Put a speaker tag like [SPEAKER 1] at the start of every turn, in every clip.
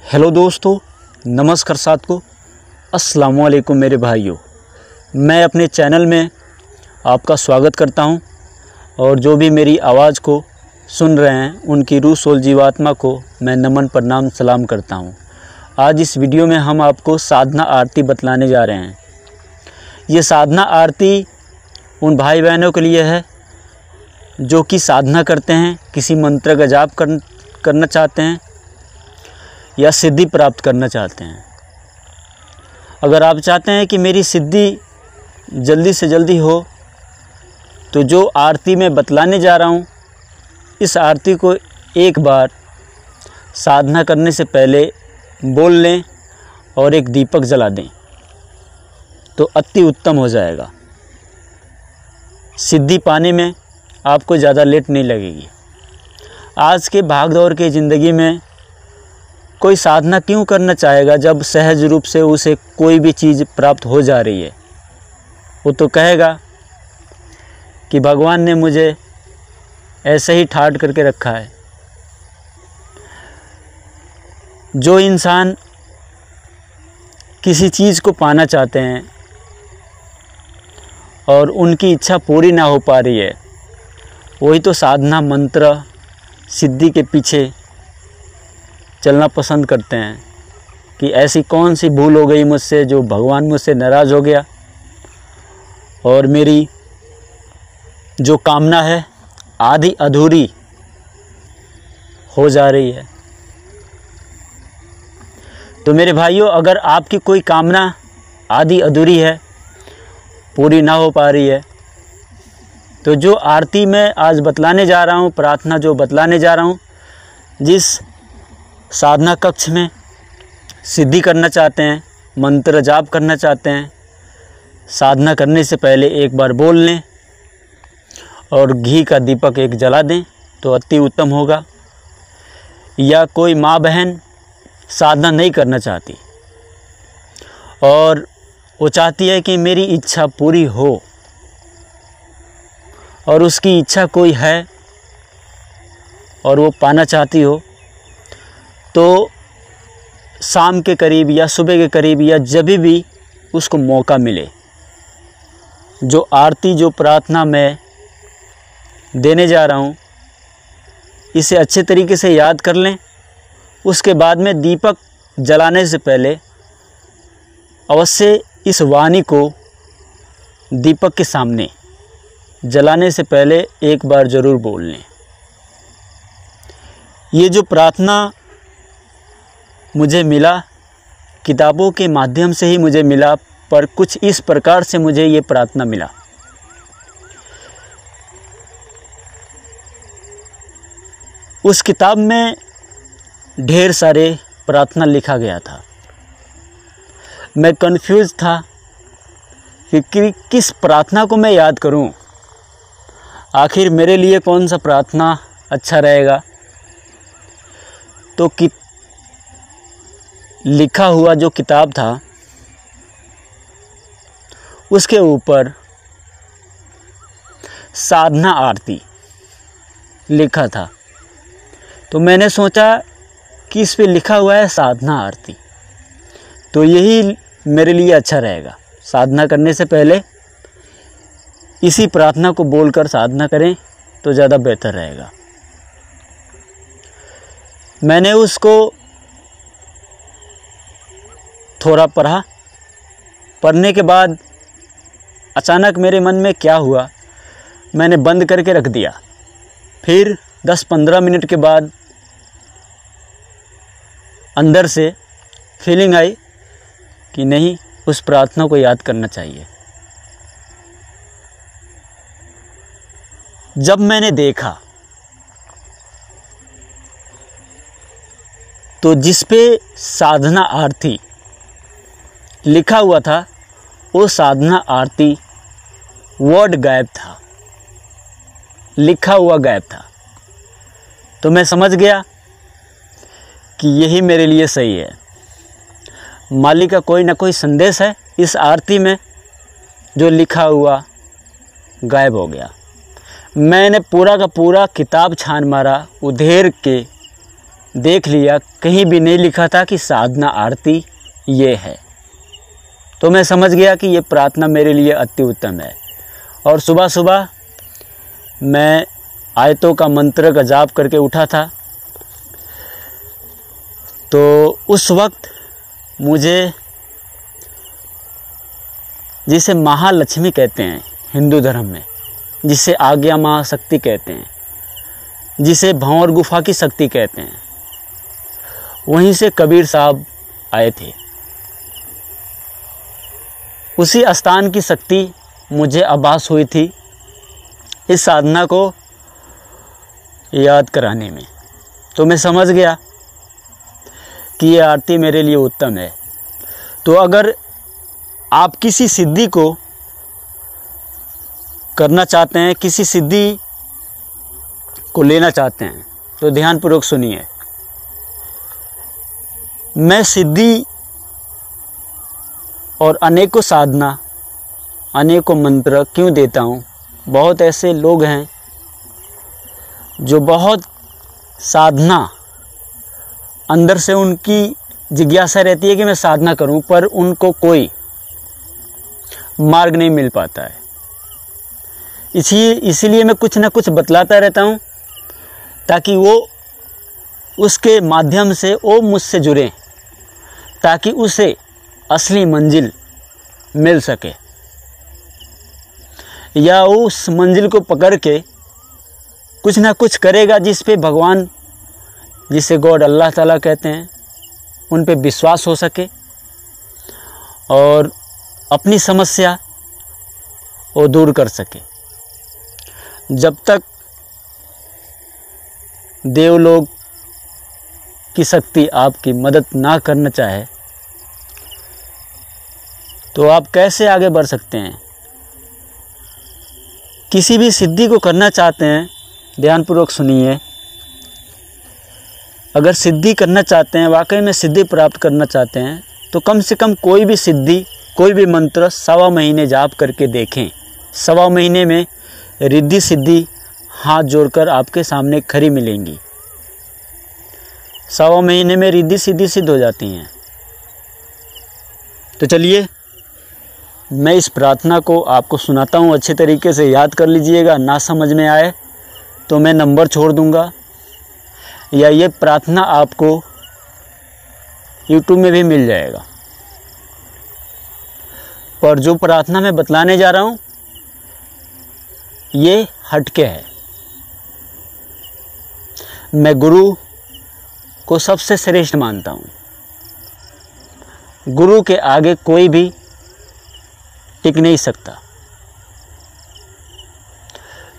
[SPEAKER 1] Hello दोस्तों, नमस्कार साथियों, अस्सलाम वालेकुम मेरे भाइयों। मैं अपने चैनल में आपका स्वागत करता हूं और जो भी मेरी आवाज़ को सुन रहे हैं उनकी रूह सोल जीवात्मा को मैं नमन प्रणाम सलाम करता हूं। आज इस वीडियो में हम आपको साधना आरती बतलाने जा रहे हैं। ये साधना आरती उन भाई बहनों के लिए है जो कि साधना करते हैं, किसी मंत्र का जाप करना चाहते हैं या सिद्धि प्राप्त करना चाहते हैं। अगर आप चाहते हैं कि मेरी सिद्धि जल्दी से जल्दी हो तो जो आरती मैं बतलाने जा रहा हूँ, इस आरती को एक बार साधना करने से पहले बोल लें और एक दीपक जला दें तो अति उत्तम हो जाएगा। सिद्धि पाने में आपको ज़्यादा लेट नहीं लगेगी। आज के भागदौड़ के ज़िंदगी में कोई साधना क्यों करना चाहेगा जब सहज रूप से उसे कोई भी चीज़ प्राप्त हो जा रही है। वो तो कहेगा कि भगवान ने मुझे ऐसे ही ठाट करके रखा है। जो इंसान किसी चीज़ को पाना चाहते हैं और उनकी इच्छा पूरी ना हो पा रही है, वही तो साधना मंत्र सिद्धि के पीछे चलना पसंद करते हैं कि ऐसी कौन सी भूल हो गई मुझसे जो भगवान मुझसे नाराज़ हो गया और मेरी जो कामना है आधी अधूरी हो जा रही है। तो मेरे भाइयों, अगर आपकी कोई कामना आधी अधूरी है, पूरी ना हो पा रही है, तो जो आरती मैं आज बतलाने जा रहा हूँ, प्रार्थना जो बतलाने जा रहा हूँ, जिस साधना कक्ष में सिद्धि करना चाहते हैं, मंत्र जाप करना चाहते हैं, साधना करने से पहले एक बार बोल लें और घी का दीपक एक जला दें तो अति उत्तम होगा। या कोई माँ बहन साधना नहीं करना चाहती और वो चाहती है कि मेरी इच्छा पूरी हो और उसकी इच्छा कोई है और वो पाना चाहती हो, तो शाम के करीब या सुबह के करीब या जब भी उसको मौका मिले, जो आरती जो प्रार्थना मैं देने जा रहा हूँ, इसे अच्छे तरीके से याद कर लें। उसके बाद में दीपक जलाने से पहले अवश्य इस वाणी को दीपक के सामने जलाने से पहले एक बार ज़रूर बोल लें। ये जो प्रार्थना मुझे मिला, किताबों के माध्यम से ही मुझे मिला, पर कुछ इस प्रकार से मुझे ये प्रार्थना मिला। उस किताब में ढेर सारे प्रार्थना लिखा गया था। मैं कंफ्यूज था कि किस प्रार्थना को मैं याद करूं, आखिर मेरे लिए कौन सा प्रार्थना अच्छा रहेगा। तो लिखा हुआ जो किताब था उसके ऊपर साधना आरती लिखा था, तो मैंने सोचा कि इस पे लिखा हुआ है साधना आरती, तो यही मेरे लिए अच्छा रहेगा। साधना करने से पहले इसी प्रार्थना को बोलकर साधना करें तो ज़्यादा बेहतर रहेगा। मैंने उसको थोड़ा पढ़ने के बाद अचानक मेरे मन में क्या हुआ, मैंने बंद करके रख दिया। फिर 10-15 मिनट के बाद अंदर से फीलिंग आई कि नहीं, उस प्रार्थना को याद करना चाहिए। जब मैंने देखा तो जिस पे साधना आरती लिखा हुआ था, वो साधना आरती वर्ड गायब था, लिखा हुआ गायब था। तो मैं समझ गया कि यही मेरे लिए सही है। मालिक का कोई ना कोई संदेश है इस आरती में, जो लिखा हुआ गायब हो गया। मैंने पूरा का पूरा किताब छान मारा, उधेर के देख लिया, कहीं भी नहीं लिखा था कि साधना आरती ये है। तो मैं समझ गया कि ये प्रार्थना मेरे लिए अति उत्तम है। और सुबह सुबह मैं आयतों का मंत्र का जाप करके उठा था। तो उस वक्त मुझे, जिसे महालक्ष्मी कहते हैं हिंदू धर्म में, जिसे आज्ञा महाशक्ति कहते हैं, जिसे भंवर गुफा की शक्ति कहते हैं, वहीं से कबीर साहब आए थे। उसी स्थान की शक्ति मुझे आभास हुई थी इस साधना को याद कराने में। तो मैं समझ गया कि ये आरती मेरे लिए उत्तम है। तो अगर आप किसी सिद्धि को करना चाहते हैं, किसी सिद्धि को लेना चाहते हैं, तो ध्यानपूर्वक सुनिए। मैं सिद्धि और अनेकों साधना, अनेकों मंत्र क्यों देता हूँ? बहुत ऐसे लोग हैं जो बहुत साधना, अंदर से उनकी जिज्ञासा रहती है कि मैं साधना करूं, पर उनको कोई मार्ग नहीं मिल पाता है। इसीलिए मैं कुछ ना कुछ बतलाता रहता हूं, ताकि वो उसके माध्यम से वो मुझसे जुड़े, ताकि उसे असली मंजिल मिल सके, या उस मंजिल को पकड़ के कुछ ना कुछ करेगा जिस पे भगवान, जिसे गॉड अल्लाह ताला कहते हैं, उन पे विश्वास हो सके और अपनी समस्या वो दूर कर सके। जब तक देवलोक की शक्ति आपकी मदद ना करना चाहे, तो आप कैसे आगे बढ़ सकते हैं? किसी भी सिद्धि को करना चाहते हैं, ध्यानपूर्वक सुनिए। अगर सिद्धि करना चाहते हैं, वाकई में सिद्धि प्राप्त करना चाहते हैं, तो कम से कम कोई भी सिद्धि, कोई भी मंत्र 1.25 महीने जाप करके देखें। 1.25 महीने में रिद्धि सिद्धि हाथ जोड़कर आपके सामने खड़ी मिलेंगी। 1.25 महीने में रिद्धि सिद्धि सिद्ध हो जाती हैं। तो चलिए, मैं इस प्रार्थना को आपको सुनाता हूँ, अच्छे तरीके से याद कर लीजिएगा। ना समझ में आए तो मैं नंबर छोड़ दूँगा, या ये प्रार्थना आपको YouTube में भी मिल जाएगा। पर जो प्रार्थना मैं बतलाने जा रहा हूँ, ये हटके है। मैं गुरु को सबसे श्रेष्ठ मानता हूँ। गुरु के आगे कोई भी टिक नहीं सकता।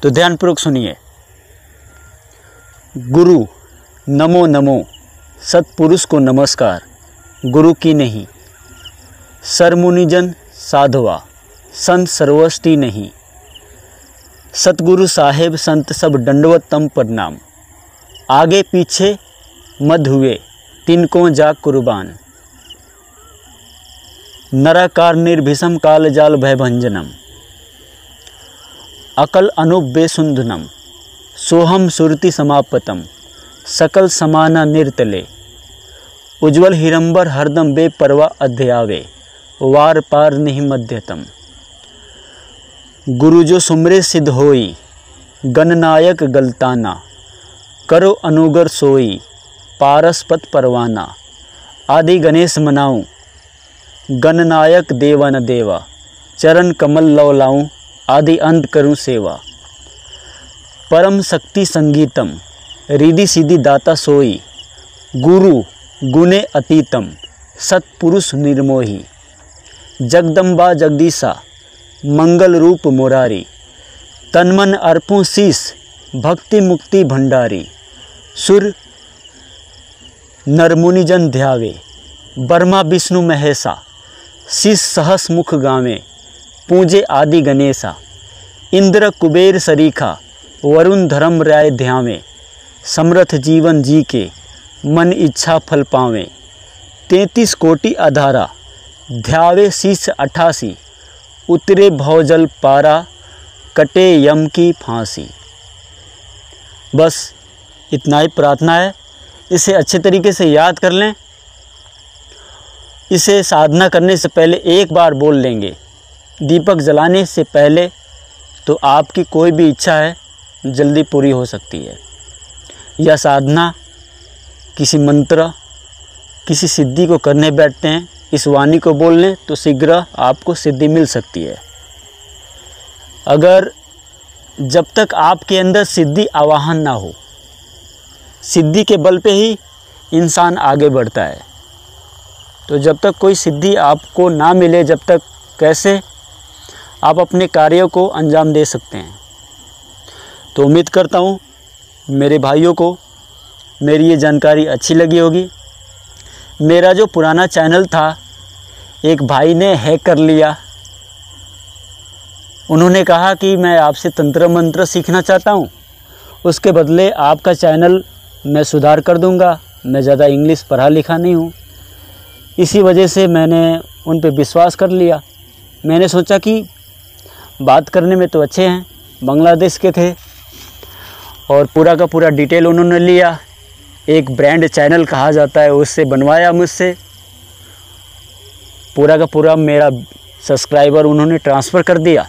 [SPEAKER 1] तो ध्यानपूर्वक सुनिए। गुरु नमो नमो, सतपुरुष को नमस्कार, गुरु की नहीं। सरमुनिजन साधवा, संत सर्वस्टी नहीं। सतगुरु साहेब संत सब दंडवत तम प्रणाम। आगे पीछे मध हुए, तिनको जा कुर्बान। नराकार निर्भीषम काल जाल भयभंजनम। अकल अनूप बेसुंधनम, सोहम सुरति समापतम। सकल समाना निर्तले, उज्ज्वल हिरंबर हरदम बेपरवा अध्यावे। वार पार नहीं मध्यतम। गुरु जो सुमरे सिद्ध होई, गणनायक गलताना। करो अनुगर सोई, पारसपत परवाना। आदि गणेश मनाऊं, गणनायक देवन देवा। चरण कमल लव लाऊं, आदि अंत करूं सेवा। परम शक्ति संगीतम, रिधि सिद्धि दाता सोई। गुरु गुणे अतीतम, सतपुरुष निर्मोही। जगदम्बा जगदीशा, मंगल रूप मुरारी। तन्मन अर्पूं शीस, भक्ति मुक्ति भंडारी। सुर नरमुनिजन ध्यावे, ब्रह्मा विष्णु महेशा। शीस सहस मुख गावे, पूजे आदि गणेशा। इंद्र कुबेर सरीखा, वरुण धर्म राय ध्यावे। समर्थ जीवन जी के, मन इच्छा फल पावे। 33 कोटि आधारा, ध्यावे शीस 88। उतरे भवजल पारा, कटे यम की फांसी। बस इतना ही प्रार्थना है। इसे अच्छे तरीके से याद कर लें। इसे साधना करने से पहले एक बार बोल लेंगे, दीपक जलाने से पहले, तो आपकी कोई भी इच्छा है जल्दी पूरी हो सकती है। यह साधना किसी मंत्र, किसी सिद्धि को करने बैठते हैं, इस वाणी को बोल लें तो शीघ्र आपको सिद्धि मिल सकती है। अगर जब तक आपके अंदर सिद्धि आवाहन ना हो, सिद्धि के बल पे ही इंसान आगे बढ़ता है। तो जब तक कोई सिद्धि आपको ना मिले, जब तक कैसे आप अपने कार्यों को अंजाम दे सकते हैं। तो उम्मीद करता हूँ मेरे भाइयों को मेरी ये जानकारी अच्छी लगी होगी। मेरा जो पुराना चैनल था, एक भाई ने हैक कर लिया। उन्होंने कहा कि मैं आपसे तंत्र मंत्र सीखना चाहता हूँ, उसके बदले आपका चैनल मैं सुधार कर दूँगा। मैं ज़्यादा इंग्लिश पढ़ा लिखा नहीं हूँ। इसी वजह से मैंने उन पे विश्वास कर लिया। मैंने सोचा कि बात करने में तो अच्छे हैं, बांग्लादेश के थे, और पूरा का पूरा डिटेल उन्होंने लिया। एक ब्रांड चैनल कहा जाता है, उससे बनवाया मुझसे। पूरा का पूरा मेरा सब्सक्राइबर उन्होंने ट्रांसफ़र कर दिया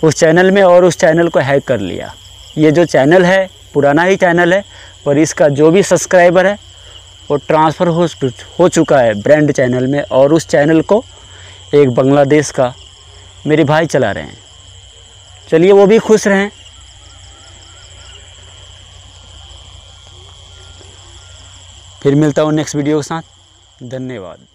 [SPEAKER 1] उस चैनल में, और उस चैनल को हैक कर लिया। ये जो चैनल है पुराना ही चैनल है, पर इसका जो भी सब्सक्राइबर है वो ट्रांसफ़र हो चुका है ब्रांड चैनल में, और उस चैनल को एक बांग्लादेश का मेरे भाई चला रहे हैं। चलिए, वो भी खुश रहें। फिर मिलता हूँ नेक्स्ट वीडियो के साथ। धन्यवाद।